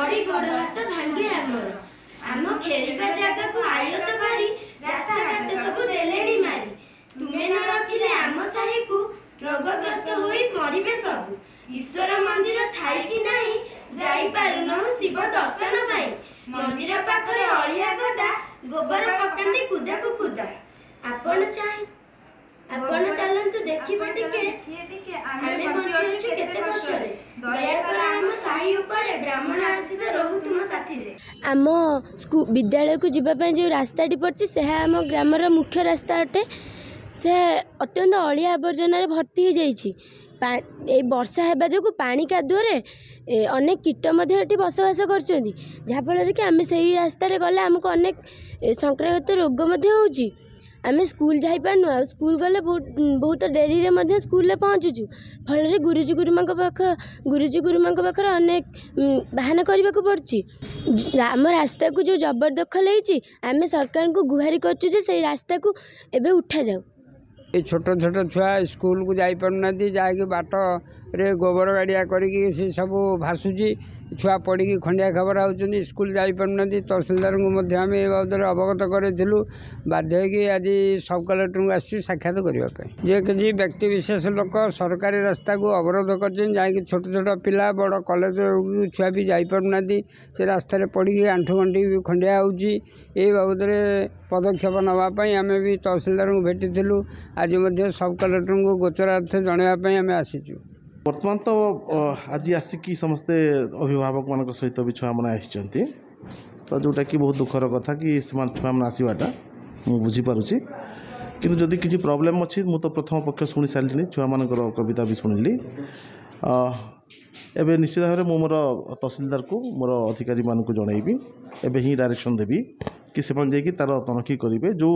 पड़ी गोड़ हाथ भांगे आमर आम खेलिबा जगह को आयत करी रास्ता घाट सब देलेनी मारी तुमे न रखिले आम साही को रोगग्रस्त होई मरिबे सब ईश्वर मंदिर थाई कि नाही जाई पारु न शिव दर्शन पाई मंदिर पाखरे अलिया गदा गोबर पकांदी कुदा को कुदा आपण चाहि आपण चलंतु देखिबे टिके आमे बंचछु केते कष्टरे दया कर आम साही ऊपर ब्राह्मण आशीष रहु तुम साथी रे आम विद्यालय को जीवा पय जो रास्ताटी पड़छि से आम ग्रामर मुख्य रास्ता अटे से अत्यंत अलिया आवर्जना भर्ती हो जाइछि वर्षा हेबा जो पानी कादुअरे अनेक कीट बसवास कर जहाँफल कि आम से रास्तार गले आमको अनेक संक्रामक रोग आम स्कूल जापारनु स्कूल गले बहुत डेरी रे स्कूल पहुँचुचु फल गुरुजी गुरुमा पाखे अनेक बाहाना करने को पड़ी आम रास्ता को जो जबरदखल होती आम सरकार को गुहारी कर रास्ता को एबे उठा जाऊ ये छोट छोट छुआ स्कूल को जाई पारना जाकि बाट रे गोबर गाड़िया करी सब भासुची छुआ पड़ी खंडिया खबर होती स्कूल जाई पारना तहसिलदार को आम ए बाबद अवगत करूँ बाध्य आज सब कलेक्टर को आस साक्षात करने जे कि व्यक्ति विशेष लोक सरकारी रास्ता को अवरोध कर छोट छोट पिला बड़ कॉलेज छुआ भी जाई पारना से रास्तार पड़ी आंठू गंठी भी खंडिया होची ए बाबद पदक्षेप नापी आम भी तहसिलदार को भेटी आज सब कलेक्टर को गोचरार्थ जनवाई आम आसीचु बर्तमान तो आज आसिकी समस्ते अभिभावक मान सहित भी छुआ मैंने आसी तो जोटा कि बहुत दुखर कथा कि छुआ मैंने आसवाटा मुझे बुझीपारुची कि जदि किसी प्रोब्लेम अच्छी मु तो प्रथम पक्ष शुणी सारे छुआ मान कविता भी शुणिली एवं निश्चित भाव में मोर तहसिलदार को मोर अधिकारी मानक जनइबी एवं ही डायरेक्शन देवी कि से तार तनखी करेंगे जो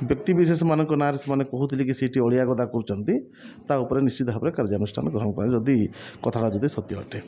व्यक्ति विशेष मान ना से कहते कि सीटी अलिया गदा कर निश्चित भाव में कार्यानुष्ठान ग्रहण करें जदि कथाटा जदि सत्य अटे।